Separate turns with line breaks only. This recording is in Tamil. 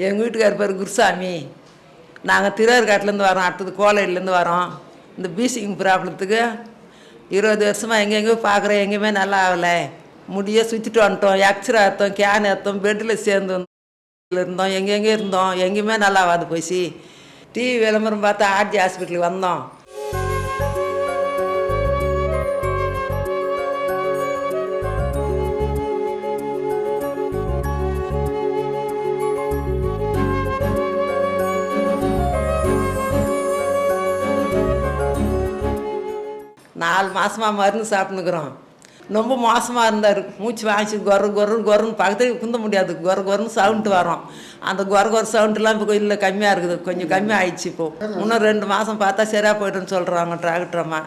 எங்கள் வீட்டுக்கார் பேர் குருசாமி. நாங்கள் திருவேற்காட்டிலேருந்து வரோம், அடுத்தது கோலையிலேருந்து வரோம். இந்த பீசிங் ப்ராப்ளத்துக்கு 20 வருஷமாக எங்கெங்கேயோ பார்க்குறோம், எங்கேயுமே நல்லா ஆகலை. முடிய சுற்றிட்டு வந்துட்டோம், எக்ஸ்ரே எடுத்தோம், கேன் எடுத்தோம், பெட்டில் சேர்ந்து இருந்தோம், எங்கெங்கே இருந்தோம், எங்கேயுமே நல்லா ஆகாது போச்சு. டிவி விளம்பரம் பார்த்தா ஆர்ஜி ஹாஸ்பிட்டலுக்கு வந்தோம். நாலு மாதமாக மருந்து சாப்பிட்டுக்கிறோம். ரொம்ப மோசமாக இருந்தார். மூச்சு வாங்கிச்சு கொருன்னு பக்கத்துலேயே குந்த முடியாது. கொருன்னு சவுண்டு வரும். அந்த கொர சவுண்டுலாம் இப்போ இல்லை, கம்மியாக இருக்குது, கொஞ்சம் கம்மியாக ஆயிடுச்சு. இப்போது இன்னும் 2 மாதம் பார்த்தா சரியாக போய்ட்டுன்னு சொல்கிறாங்க டாக்டரம்மா.